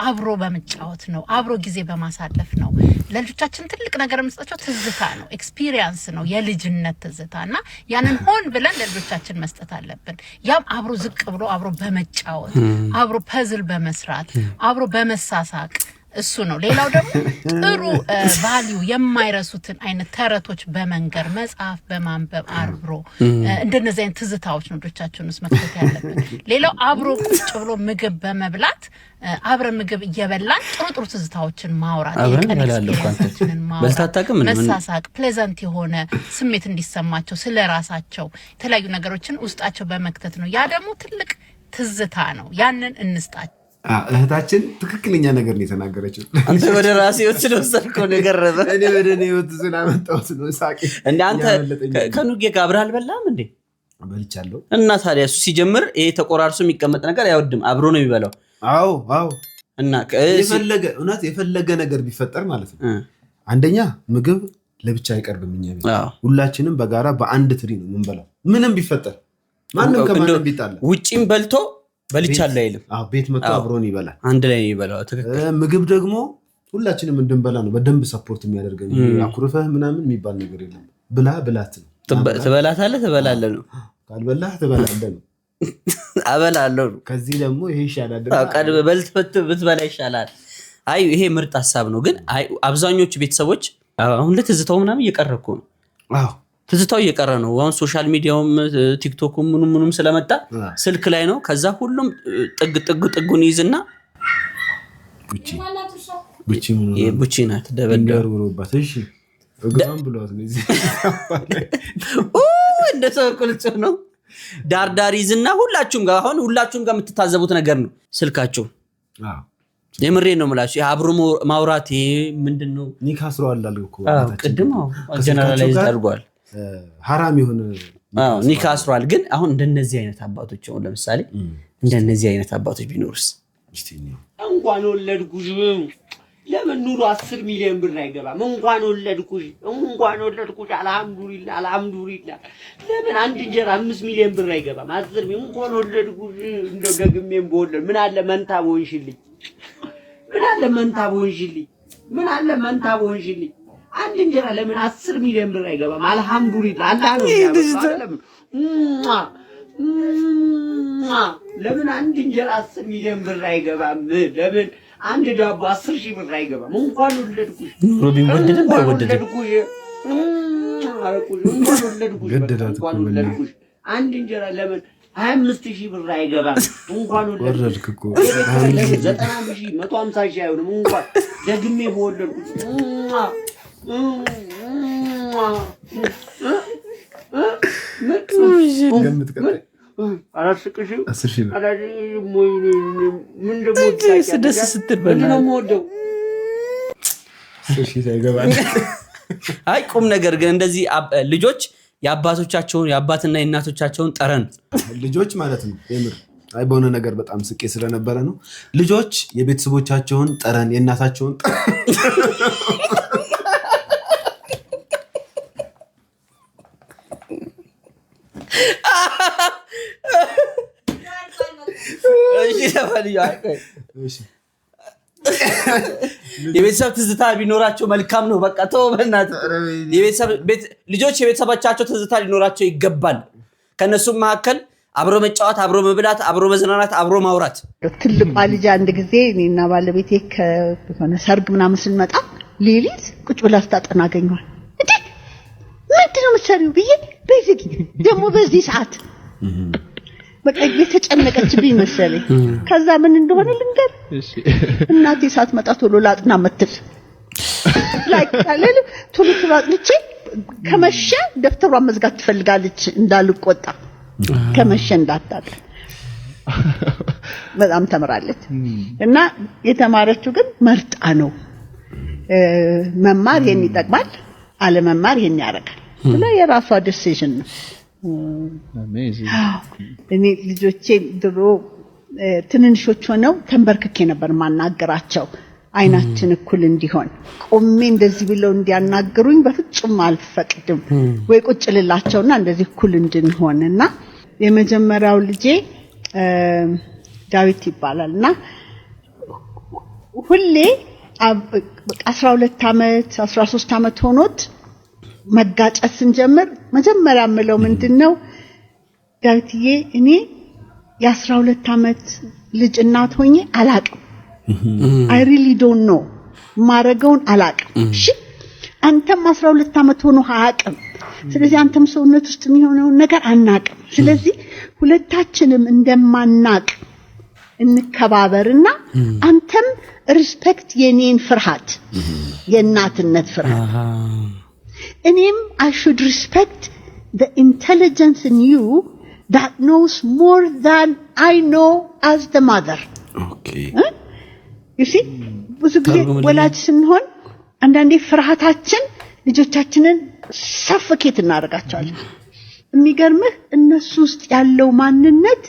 አብሮ በመጫወት ነው? አብሮ ጊዜ በማሳለፍ ነው? ለልጆቻችን ትልቅ ነገር የምንሰጣቸው ትዝታ ነው፣ ኤክስፒሪየንስ ነው፣ የልጅነት ትዝታ እና ያንን ሆን ብለን ለልጆቻችን መስጠት አለብን። ያም አብሮ ዝቅ ብሎ አብሮ በመጫወት አብሮ ፐዝል በመስራት አብሮ በመሳሳቅ እሱ ነው። ሌላው ደግሞ ጥሩ ቫልዩ የማይረሱትን አይነት ተረቶች በመንገር መጽሐፍ በማንበብ አብሮ እንደነዚህ አይነት ትዝታዎች ነው ልጆቻችን ውስጥ መክተት ያለብን። ሌላው አብሮ ቁጭ ብሎ ምግብ በመብላት አብረ ምግብ እየበላን ጥሩ ትዝታዎችን ማውራት፣ መሳሳቅ፣ ፕሌዘንት የሆነ ስሜት እንዲሰማቸው ስለራሳቸው የተለያዩ ነገሮችን ውስጣቸው በመክተት ነው። ያ ደግሞ ትልቅ ትዝታ ነው። ያንን እንስጣቸው። እህታችን ትክክለኛ ነገር ነው የተናገረችው። አንተ ወደ ራሴ ህይወት ስለወሰድከው ነው የገረመ። እኔ ወደ እኔ ህይወት ስላመጣሁት ነው ሳቂ። እንደ አንተ ከኑጌ ጋር አብረህ አልበላም እንዴ? በልቻለሁ። እና ታዲያ እሱ ሲጀምር ይሄ ተቆራርሶ የሚቀመጥ ነገር አይወድም፣ አብሮ ነው የሚበላው። አዎ እና የፈለገ ነገር ቢፈጠር ማለት ነው። አንደኛ ምግብ ለብቻ አይቀርብም። እኛ ቤት ሁላችንም በጋራ በአንድ ትሪ ነው የምንበላው። ምንም ቢፈጠር ማንም ከማንም ቢጣላ ውጪም በልቶ በልቻለሁ አይልም። ቤት መጥቶ አብሮን ይበላል፣ አንድ ላይ ይበላል። ትክክል። ምግብ ደግሞ ሁላችንም እንድንበላ ነው በደንብ ሰፖርት የሚያደርገን። አኩርፈህ ምናምን የሚባል ነገር የለም። ብላት ነው። ትበላለህ ነው። ካልበላህ ትበላለህ ነው። አበላለሁ ነው። ከዚህ ደግሞ ይሄ ይሻላል። ቀድመ ብትበላ ይሻላል። አይ ይሄ ምርጥ ሀሳብ ነው። ግን አብዛኞቹ ቤተሰቦች አሁን ለትዝታው ምናምን እየቀረ እኮ ነው። ትዝታው እየቀረ ነው። አሁን ሶሻል ሚዲያውም ቲክቶኩም ምኑም ስለመጣ ስልክ ላይ ነው። ከዛ ሁሉም ጥጉን ይዝና ቡቺ ናት ደበደሩባት። እሺ እግሯን ብሏት ነው እዚህ እንደሰው ቁልጭ ነው። ዳርዳር ይዝና ሁላችሁም ጋር የምትታዘቡት ነገር ነው ስልካችሁ። የምሬ ነው የምላችሁ። አብሮ ማውራት ምንድነው? ኒካ አስሯል አልኩ እኮ ቅድም ጀነራላይዝ አድርጓል። ሐራም ይሁን ኒካ አስሯል። ግን አሁን እንደነዚህ አይነት አባቶች አሁን ለምሳሌ እንደነዚህ አይነት አባቶች ቢኖርስ? እንኳን ወለድኩሽ ለምን ኑሮ 10 ሚሊዮን ብር አይገባም? እንኳን ወለድኩሽ አልሐምዱሊላህ ለምን አንድ እንጀራ 5 ሚሊዮን ብር አይገባም? 10 ሚሊዮን እንኳን ወለድኩሽ እንደው ደግሜም በወለድ ምን አለ መንታ በሆንሽልኝ፣ አንድ እንጀራ ለምን 10 ሚሊዮን ብር አይገባም? አልሐምዱሊላህ አላህ ነው ያለው። ለምን አንድ እንጀራ 10 ሚሊዮን ብር አይገባም? ለምን አንድ ዳቦ 10,000 ብር አይገባም? እንኳን ወለድኩሽ ሮቢን ወደደ ወለድኩሽ አንድ እንጀራ ለምን 25,000 ብር አይገባም? እንኳን ወለድኩ እኮ 90,000 150,000 አይሆንም? እንኳን ደግሜ በወለድኩሽ አላስቅሽም? 10,000 ብር ምን ደግሞ ደስ ስትል ነው የምወደው። 10,000 ሳይገባል። አይ ቁም ነገር ግን እንደዚህ ልጆች የአባቶቻቸውን የአባትና የእናቶቻቸውን ጠረን ልጆች ማለት ነው የምር አይ በሆነ ነገር በጣም ስቄ ስለነበረ ነው። ልጆች የቤተሰቦቻቸውን ጠረን የእናታቸውን የቤተሰብ ትዝታ ቢኖራቸው መልካም ነው። በቃ ተው በእናትህ። ልጆች የቤተሰቦቻቸው ትዝታ ሊኖራቸው ይገባል። ከነሱም መካከል አብሮ መጫወት፣ አብሮ መብላት፣ አብሮ መዝናናት፣ አብሮ ማውራት። ትልቋ ልጅ አንድ ጊዜ እኔና ባለቤቴ ከሆነ ሰርግ ምናምን ስንመጣ ሌሊት ቁጭ ብላ ስታጠና አገኘኋት። እንዴ ምንድን ነው የምትሰሪው ብዬ በዚህ ደግሞ በዚህ ሰዓት በቃ የተጨነቀችብኝ መሰለኝ። ከዛ ምን እንደሆነ ልንገር፣ እናቴ ሳትመጣ ቶሎ ላጥና መትል ላይክ ካለለ ቶሎ ትራጥልቼ ከመሸ ደፍተሯን መዝጋት ትፈልጋለች እንዳልቆጣ ከመሸ እንዳታጣ በጣም ተምራለች። እና የተማረችው ግን መርጣ ነው። መማር ይሄን ይጠቅማል፣ አለመማር ይሄን ያረጋል ብላ የራሷ ዲሲዥን ነው። እኔ ልጆቼ ድሮ ትንንሾች ሆነው ተንበርክኬ ነበር ማናገራቸው አይናችን እኩል እንዲሆን። ቆሜ እንደዚህ ብለው እንዲያናገሩኝ በፍጹም አልፈቅድም። ወይ ቁጭ ልላቸውና እንደዚህ እኩል እንድንሆንና የመጀመሪያው ልጄ ዳዊት ይባላልና ሁሌ 12 ዓመት 13 ዓመት ሆኖት መጋጨት ስንጀምር መጀመሪያ ምለው ምንድነው ዳዊትዬ እኔ የ12 ዓመት ልጅ እናት ሆኜ አላቅም። I really don't know ማረገውን አላቅም። እሺ አንተም 12 ዓመት ሆኖ አያቅም። ስለዚህ አንተም ሰውነት ውስጥ የሚሆነው ነገር አናቅም። ስለዚህ ሁለታችንም እንደማናቅ እንከባበርና አንተም ሪስፔክት የኔን ፍርሃት የእናትነት ፍርሃት እኔም I should respect the intelligence in you that knows more than I know as the mother. Okay. You see? ብዙ ጊዜ ወላጅ ስንሆን አንዳንዴ ፍርሃታችን ልጆቻችንን ሰፍኬት እናደርጋቸዋለን። የሚገርምህ እነሱ ውስጥ ያለው ማንነት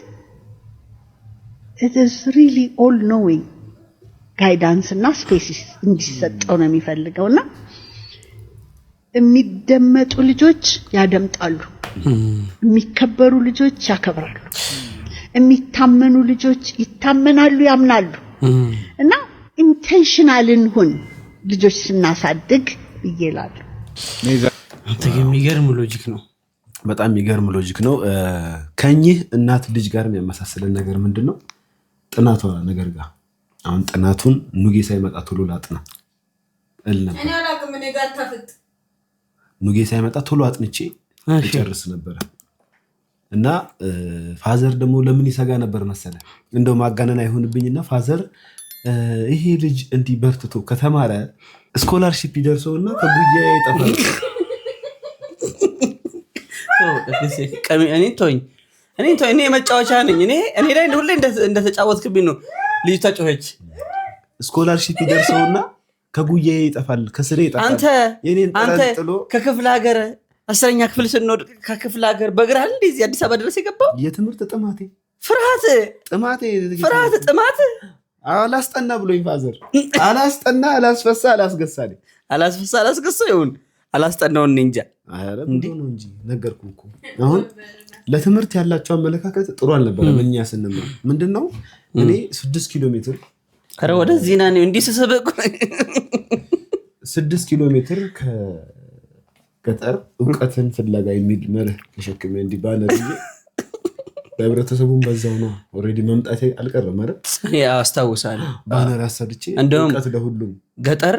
it is really all knowing guidance እና spaces እንዲሰጠው ነው የሚፈልገውና የሚደመጡ ልጆች ያደምጣሉ፣ የሚከበሩ ልጆች ያከብራሉ፣ የሚታመኑ ልጆች ይታመናሉ፣ ያምናሉ። እና ኢንቴንሽናል እንሁን ልጆች ስናሳድግ ይላሉ። የሚገርም ሎጂክ ነው። በጣም የሚገርም ሎጂክ ነው። ከኚህ እናት ልጅ ጋር የሚያመሳስለን ነገር ምንድነው? ጥናቷ ነገር ጋር አሁን ጥናቱን ኑጌ ሳይመጣ ቶሎ ላጥና ነበር። እኔ አላውቅም። እኔ ጋር ታፍጥ ኑጌ ሳይመጣ ቶሎ አጥንቼ ጨርስ ነበር። እና ፋዘር ደግሞ ለምን ይሰጋ ነበር መሰለ? እንደው ማጋነን አይሆንብኝና ፋዘር ይሄ ልጅ እንዲህ በርትቶ ከተማረ ስኮላርሺፕ ይደርሰውና ከጉያ ይጠፋል። እኔ መጫወቻ ነኝ። እኔ ላይ ሁሌ እንደተጫወትክብኝ ነው። ልጅ ተጮኸች። ስኮላርሺፕ ይደርሰውና ከጉያ ይጠፋል፣ ከስሬ ይጠፋል። አንተ ከክፍለ ሀገር 10ኛ ክፍል ስንወድ ከክፍለ ሀገር በእግርህ እንደዚህ አዲስ አበባ ድረስ የገባው የትምህርት ጥማቴ ጥማት አላስጠና ብሎኝ ፋዘር አላስጠና አላስፈሳ አላስገሳ ይሁን አላስጠናውን እንጃ። አረ ነው እንጂ ነገርኩህ እኮ። አሁን ለትምህርት ያላቸው አመለካከት ጥሩ አልነበረም። እኛ ስንማር ምንድነው እኔ 6 ኪሎ ሜትር አረ ወደዚህ ና ነው እንዲህ ስሰበቁ 6 ኪሎ ሜትር ከገጠር ዕውቀትን ፍለጋ የሚል መርህ ተሸክሜ እንዲህ ባነር ለህብረተሰቡም በዛው ነው ኦሬዲ መምጣቴ አልቀረም አይደል? አስታውሳለሁ። ባነር አሰርቼ እንደውም እውቀት ለሁሉም ገጠር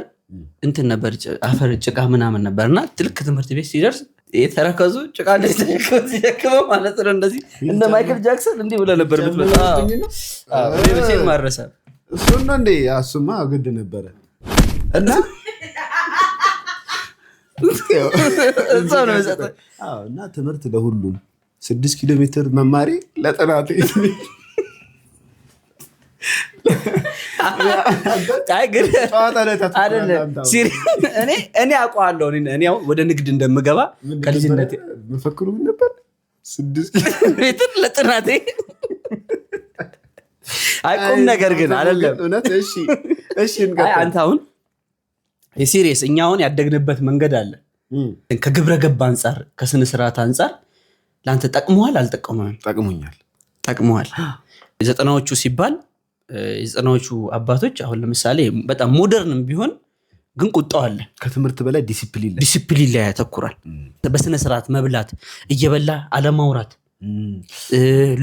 እንትን ነበር አፈር ጭቃ ምናምን ነበርና ትልቅ ትምህርት ቤት ሲደርስ የተረከዙ ጭቃ እንደተሸከመው ማለት ነው። እንደዚህ እንደ ማይክል ጃክሰን እንዲህ ብለህ ነበር የምትመጣው። ቤተሰብ ማረሰ እሱና እንዴ አሱማ ግድ ነበረ እና እና ትምህርት ለሁሉም 6 ኪሎ ሜትር መማሪ ለጥናቴ እኔ አውቀዋለሁ። እኔ ወደ ንግድ እንደምገባ ከልጅነቴ መፈክሩ ነበር 6 ኪሎ ሜትር ለጥናቴ። አይቆም ነገር ግን አይደለም። እሺ አንተ አሁን የሲሪየስ እኛ አሁን ያደግንበት መንገድ አለ። ከግብረ ገብ አንጻር ከስነ ስርዓት አንጻር ለአንተ ጠቅመዋል አልጠቀመም? ጠቅመዋል። የዘጠናዎቹ ሲባል የዘጠናዎቹ አባቶች አሁን ለምሳሌ በጣም ሞደርንም ቢሆን ግን ቁጣው አለ። ከትምህርት በላይ ዲሲፕሊን ላይ ያተኩራል። በስነ ስርዓት መብላት፣ እየበላ አለማውራት፣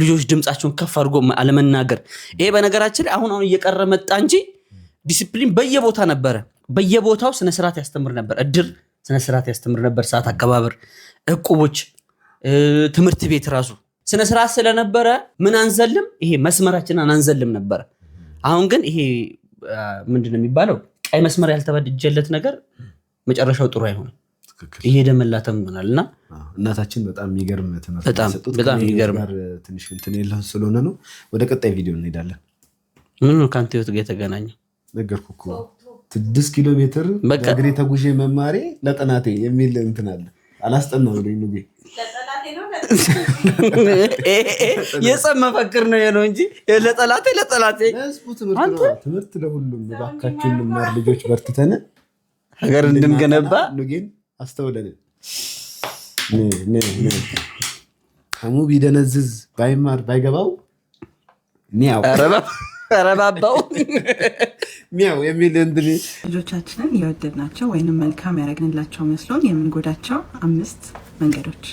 ልጆች ድምጻቸውን ከፍ አድርጎ አለመናገር። ይሄ በነገራችን ላይ አሁን እየቀረ መጣ እንጂ ዲሲፕሊን በየቦታ ነበረ። በየቦታው ስነ ስርዓት ያስተምር ነበር። እድር ስነ ስርዓት ያስተምር ነበር። ሰዓት አከባበር፣ እቁቦች፣ ትምህርት ቤት ራሱ ስነ ስርዓት ስለነበረ ምን አንዘልም፣ ይሄ መስመራችንን አንዘልም ነበር። አሁን ግን ይሄ ምንድነው የሚባለው ቀይ መስመር ያልተበጀለት ነገር መጨረሻው ጥሩ አይሆንም። ይሄ ደመላተም ይሆናልና እናታችን በጣም የሚገርም ትምህርት ሰጡት። በጣም የሚገርም ትንሽ እንትን የለው ስለሆነ ነው። ወደ ቀጣይ ቪዲዮ እንሄዳለን። ምን ነው ካንተ ህይወት ጋር የተገናኘው? ነገርኩህ እኮ 6 ኪሎ ሜትር በእግሬ ተጉዤ መማሬ ለጥናቴ የሚል እንትን አለ። አላስጠናው ነው እንዴ? የጸም መፈክር ነው የለው እንጂ ለጠላቴ ትምህርት ለሁሉም ባካችን እንማር ልጆች በርትተን ሀገር እንድንገነባ ንጉን አስተውለን ከሙ ቢደነዝዝ ባይማር ባይገባው ሚያው ረባባው ሚያው የሚል እንድል ልጆቻችንን የወደድናቸው ወይንም መልካም ያደረግንላቸው መስሎን የምንጎዳቸው 5 መንገዶች።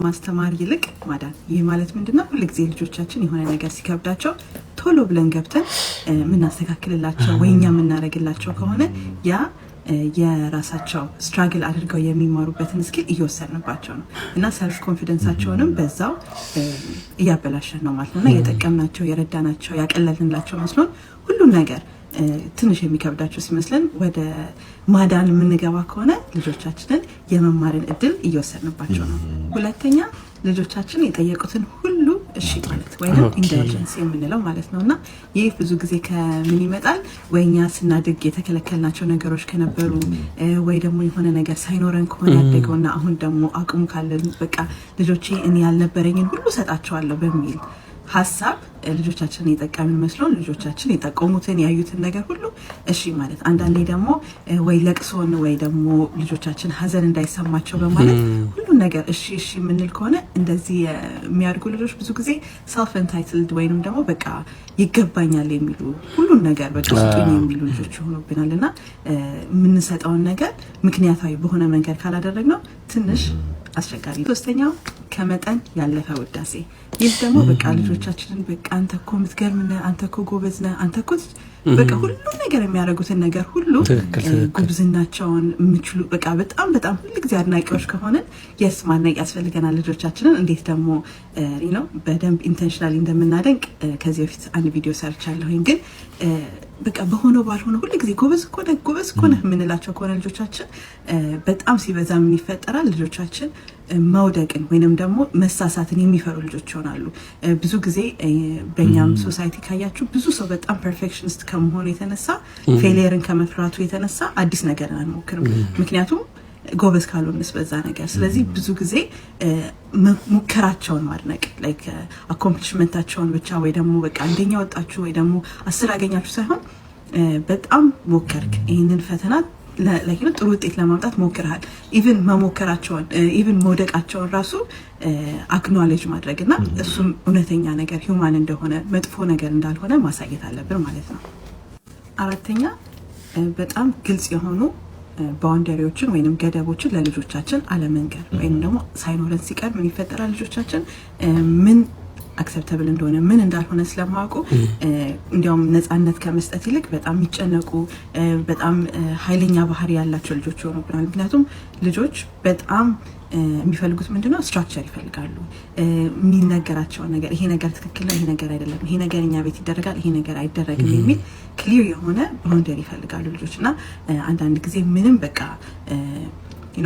ማስተማር ይልቅ ማዳን። ይህ ማለት ምንድነው? ሁልጊዜ ልጆቻችን የሆነ ነገር ሲከብዳቸው ቶሎ ብለን ገብተን የምናስተካክልላቸው ወይኛ የምናደርግላቸው ከሆነ ያ የራሳቸው ስትራግል አድርገው የሚማሩበትን ስኪል እየወሰድንባቸው ነው እና ሰልፍ ኮንፊደንሳቸውንም በዛው እያበላሸን ነው ማለት ነው። እና የጠቀምናቸው የረዳናቸው ያቀለልንላቸው መስሎን ሁሉም ነገር ትንሽ የሚከብዳቸው ሲመስለን ወደ ማዳን የምንገባ ከሆነ ልጆቻችንን የመማርን እድል እየወሰድንባቸው ነው። ሁለተኛ ልጆቻችን የጠየቁትን ሁሉ እሺ ማለት ወይም ኢንደልጀንስ የምንለው ማለት ነው እና ይህ ብዙ ጊዜ ከምን ይመጣል? ወይኛ ስናድግ የተከለከልናቸው ነገሮች ከነበሩ ወይ ደግሞ የሆነ ነገር ሳይኖረን ከሆነ ያደገውና አሁን ደግሞ አቅሙ ካለን በቃ ልጆቼ እኔ ያልነበረኝን ሁሉ ሰጣቸዋለሁ በሚል ሀሳብ ልጆቻችንን የጠቀምን መስሎን ልጆቻችን የጠቀሙትን ያዩትን ነገር ሁሉ እሺ ማለት። አንዳንዴ ደግሞ ወይ ለቅሶን ወይ ደግሞ ልጆቻችን ሀዘን እንዳይሰማቸው በማለት ሁሉን ነገር እሺ የምንል ከሆነ እንደዚህ የሚያድጉ ልጆች ብዙ ጊዜ ሰልፍ ኢንታይትልድ ወይንም ደግሞ በቃ ይገባኛል የሚሉ ሁሉን ነገር በቃ ስጡኝ የሚሉ ልጆች ይሆኑብናል እና የምንሰጠውን ነገር ምክንያታዊ በሆነ መንገድ ካላደረግነው ትንሽ አስቸጋሪ። ሶስተኛው ከመጠን ያለፈ ውዳሴ። ይህ ደግሞ በቃ ልጆቻችንን በቃ አንተ እኮ የምትገርም ነህ፣ አንተ እኮ ጎበዝ ነህ፣ አንተ እኮ በቃ ሁሉ ነገር የሚያደርጉትን ነገር ሁሉ ጉብዝናቸውን የምችሉ በቃ በጣም ሁልጊዜ አድናቂዎች ከሆነን የስ ማድነቅ ያስፈልገናል ልጆቻችንን። እንዴት ደግሞ ነው በደንብ ኢንቴንሽናሊ እንደምናደንቅ ከዚህ በፊት አንድ ቪዲዮ ሰርቻለሁኝ። ግን በቃ በሆነው ባልሆነ ሁልጊዜ ጎበዝ እኮ ነህ የምንላቸው ከሆነ ልጆቻችን በጣም ሲበዛ ምን ይፈጠራል? ልጆቻችን መውደቅን ወይንም ደግሞ መሳሳትን የሚፈሩ ልጆች ይሆናሉ። ብዙ ጊዜ በእኛም ሶሳይቲ ካያችሁ ብዙ ሰው በጣም ፐርፌክሽኒስት ከመሆኑ የተነሳ ፌሊየርን ከመፍራቱ የተነሳ አዲስ ነገር አንሞክርም። ምክንያቱም ጎበዝ ካልሆንስ በዛ ነገር። ስለዚህ ብዙ ጊዜ ሙከራቸውን ማድነቅ ላይክ አኮምፕሊሽመንታቸውን ብቻ ወይ ደግሞ በቃ አንደኛ ወጣችሁ ወይ ደግሞ 10 አገኛችሁ ሳይሆን በጣም ሞከርክ ይህንን ፈተና ጥሩ ውጤት ለማምጣት ሞክረሃል። ኢቭን መሞከራቸውን ኢቭን መውደቃቸውን ራሱ አክኖሌጅ ማድረግና እሱም እውነተኛ ነገር ሂውማን እንደሆነ መጥፎ ነገር እንዳልሆነ ማሳየት አለብን ማለት ነው። አራተኛ በጣም ግልጽ የሆኑ ባውንደሪዎችን ወይንም ገደቦችን ለልጆቻችን አለመንገር ወይንም ደግሞ ሳይኖረን ሲቀር ምን ይፈጠራል? ልጆቻችን ምን አክሰፕተብል እንደሆነ ምን እንዳልሆነ ስለማውቁ እንዲያውም ነፃነት ከመስጠት ይልቅ በጣም የሚጨነቁ በጣም ኃይለኛ ባህሪ ያላቸው ልጆች ይሆኑብናል። ምክንያቱም ልጆች በጣም የሚፈልጉት ምንድነው ስትራክቸር ይፈልጋሉ። የሚነገራቸው ነገር ይሄ ነገር ትክክል ነው፣ ይሄ ነገር አይደለም፣ ይሄ ነገር እኛ ቤት ይደረጋል፣ ይሄ ነገር አይደረግም የሚል ክሊር የሆነ ባውንደሪ ይፈልጋሉ ልጆች እና አንዳንድ ጊዜ ምንም በቃ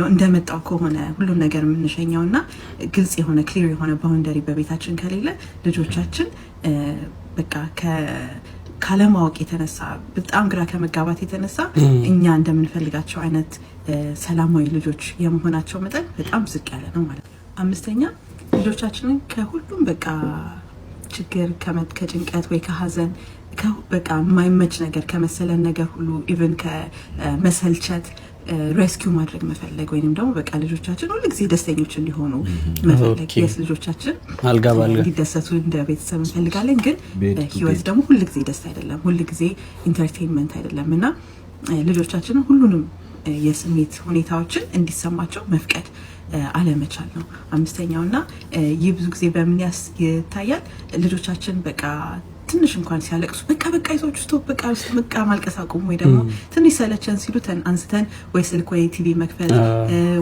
እንደመጣው ከሆነ ሁሉም ነገር የምንሸኘውና ግልጽ የሆነ ክሊር የሆነ ባውንደሪ በቤታችን ከሌለ ልጆቻችን በቃ ካለማወቅ የተነሳ በጣም ግራ ከመጋባት የተነሳ እኛ እንደምንፈልጋቸው አይነት ሰላማዊ ልጆች የመሆናቸው መጠን በጣም ዝቅ ያለ ነው ማለት ነው። 5ኛ ልጆቻችንን ከሁሉም በቃ ችግር ከጭንቀት ወይ ከሀዘን በቃ የማይመች ነገር ከመሰለን ነገር ሁሉ ኢቭን ከመሰልቸት ሬስኪው ማድረግ መፈለግ ወይንም ደግሞ በቃ ልጆቻችን ሁሉ ጊዜ ደስተኞች እንዲሆኑ መፈለግ። ልጆቻችን አልጋ ባልጋ እንዲደሰቱ እንደ ቤተሰብ እንፈልጋለን፣ ግን ህይወት ደግሞ ሁሉ ጊዜ ደስታ አይደለም፣ ሁሉ ጊዜ ኢንተርቴይንመንት አይደለም እና ልጆቻችን ሁሉንም የስሜት ሁኔታዎችን እንዲሰማቸው መፍቀድ አለመቻል ነው 5ኛውና ይህ ብዙ ጊዜ በምን ይታያል? ልጆቻችን በቃ ትንሽ እንኳን ሲያለቅሱ በቃ ይዞች ስቶፕ በቃ ማልቀስ አቁሙ፣ ወይ ደግሞ ትንሽ ሰለቸን ሲሉ አንስተን ወይ ስልክ ወይ ቲቪ መክፈል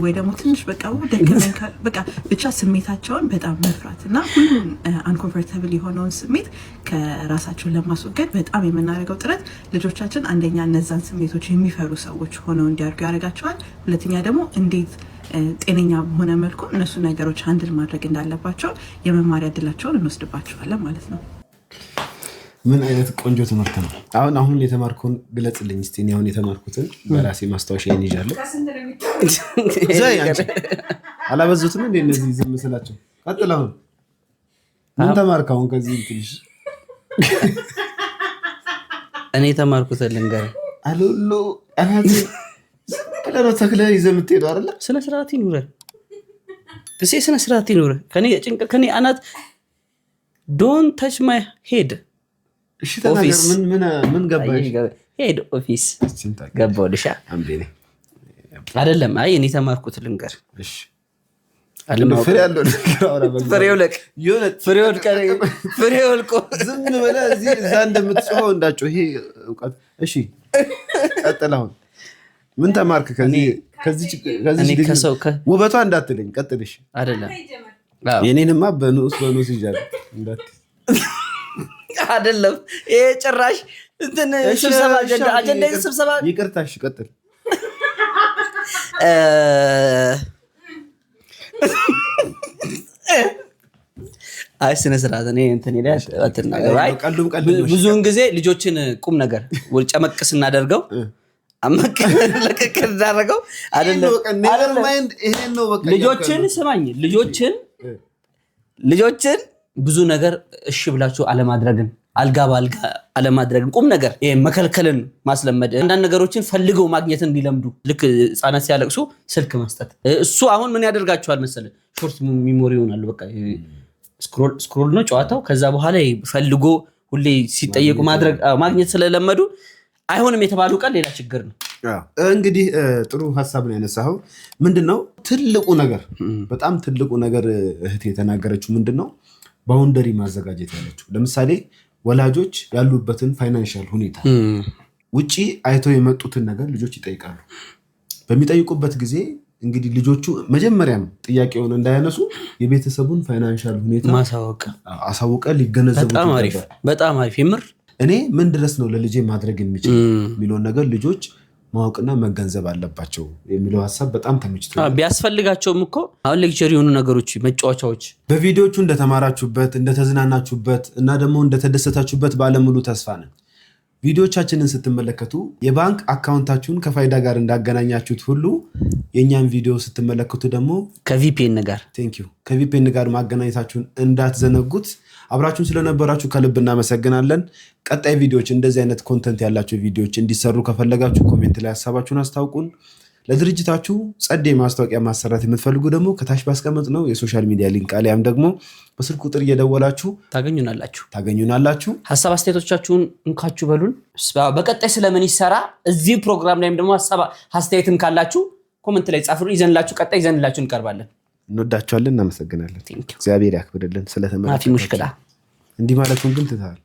ወይ ደግሞ ትንሽ በቃ ደከመን በቃ ብቻ ስሜታቸውን በጣም መፍራት እና ሁሉም አንኮምፎርታብል የሆነውን ስሜት ከራሳቸውን ለማስወገድ በጣም የምናደርገው ጥረት ልጆቻችን አንደኛ እነዛን ስሜቶች የሚፈሩ ሰዎች ሆነው እንዲያድጉ ያደርጋቸዋል። ሁለተኛ ደግሞ እንዴት ጤነኛ በሆነ መልኩ እነሱ ነገሮች ሃንድል ማድረግ እንዳለባቸው የመማሪያ እድላቸውን እንወስድባቸዋለን ማለት ነው። ምን አይነት ቆንጆ ትምህርት ነው። አሁን የተማርኩን ግለጽልኝ እስቲ። እኔ አሁን የተማርኩትን በራሴ ማስታወሻ ይይዛለሁ። ዘይ አንቺ አላበዙትም እንዴ እነዚህ ዝም ስላቸው? ቀጥል። አሁን ምን ተማርክ? አሁን ከዚህ ትንሽ እኔ የተማርኩትን ልንገር አሉሉ አናት ስለሮ ተክለ ይዘህ የምትሄደው አይደለ? ስነ ስርዓት ይኑር እሺ፣ ስነ ስርዓት ይኑር። ከኔ አናት ዶንት ታች ማይ ሄድ። እሺ ተናገር። ምን ገባሽ? ሄድ ኦፊስ ገባው ልሻ አይደለም። አይ እኔ ተማርኩት ልንገር። እሺ ፍሬ ያለው ፍሬው ልቆ ዝም ብለህ እዛ እንደምትጽፈው እንዳጨው ይሄ እውቀት። እሺ ቀጥል። አሁን ምን ተማርክ? ከዚህ ውበቷ እንዳትለኝ ቀጥልሽ። አይደለም የኔንማ በንዑስ ይዣለሁ እንዳትል አይደለም። ይሄ ጭራሽ እንትን ስብሰባ አጀንዳ ስብሰባ። ይቅርታ። እሺ ቀጥል። አይ ስነ ስርዓት እኔ እንትን ይላል አትናገር። አይ ብዙውን ጊዜ ልጆችን ቁም ነገር ጨመቅ ስናደርገው አመቅ ለቀቅ እንዳደረገው አይደለም። ልጆችን ስማኝ፣ ልጆችን ብዙ ነገር እሺ ብላችሁ አለማድረግን፣ አልጋ ባልጋ አለማድረግን፣ ቁም ነገር ይሄ መከልከልን ማስለመድ፣ አንዳንድ ነገሮችን ፈልገው ማግኘትን እንዲለምዱ። ልክ ህፃናት ሲያለቅሱ ስልክ መስጠት፣ እሱ አሁን ምን ያደርጋቸዋል መሰለ? ሾርት ሚሞሪ ይሆናሉ። በቃ ስክሮል ነው ጨዋታው። ከዛ በኋላ ፈልጎ ሁሌ ሲጠየቁ ማግኘት ስለለመዱ አይሆንም የተባሉ ቀን ሌላ ችግር ነው። እንግዲህ ጥሩ ሀሳብ ነው ያነሳኸው። ምንድነው ትልቁ ነገር? በጣም ትልቁ ነገር እህቴ የተናገረችው ምንድነው? ባውንደሪ ማዘጋጀት ያለችው። ለምሳሌ ወላጆች ያሉበትን ፋይናንሻል ሁኔታ ውጪ አይተው የመጡትን ነገር ልጆች ይጠይቃሉ። በሚጠይቁበት ጊዜ እንግዲህ ልጆቹ መጀመሪያም ጥያቄውን እንዳያነሱ የቤተሰቡን ፋይናንሻል ሁኔታ አሳውቀ ሊገነዘቡ። በጣም አሪፍ ይምር። እኔ ምን ድረስ ነው ለልጄ ማድረግ የሚችል የሚለውን ነገር ልጆች ማወቅና መገንዘብ አለባቸው የሚለው ሀሳብ በጣም ተመችቶኛል። ቢያስፈልጋቸውም እኮ አሁን ሌክቸር የሆኑ ነገሮች፣ መጫወቻዎች በቪዲዮቹ እንደተማራችሁበት እንደተዝናናችሁበት እና ደግሞ እንደተደሰታችሁበት ባለሙሉ ተስፋ ነን። ቪዲዮቻችንን ስትመለከቱ የባንክ አካውንታችሁን ከፋይዳ ጋር እንዳገናኛችሁት ሁሉ የኛን ቪዲዮ ስትመለከቱ ደግሞ ከቪፒኤን ጋር ማገናኘታችሁን እንዳትዘነጉት። አብራችሁን ስለነበራችሁ ከልብ እናመሰግናለን። ቀጣይ ቪዲዮዎች እንደዚህ አይነት ኮንተንት ያላቸው ቪዲዮዎች እንዲሰሩ ከፈለጋችሁ ኮሜንት ላይ ሀሳባችሁን አስታውቁን። ለድርጅታችሁ ጸዴ ማስታወቂያ ማሰራት የምትፈልጉ ደግሞ ከታች ባስቀመጥነው የሶሻል ሚዲያ ሊንክ አሊያም ደግሞ በስልክ ቁጥር እየደወላችሁ ታገኙናላችሁ። ሀሳብ አስተያየቶቻችሁን እንካችሁ በሉን። በቀጣይ ስለምን ይሰራ እዚህ ፕሮግራም ላይም ደግሞ ሀሳብ አስተያየትም ካላችሁ ኮሜንት ላይ ጻፉልን። ቀጣይ ይዘንላችሁ እንቀርባለን። እንወዳቸዋለን። እናመሰግናለን። እግዚአብሔር ያክብርልን። ስለተመለከታችሁ ሙሽክላ እንዲህ ማለቱን ግን ትተሃል።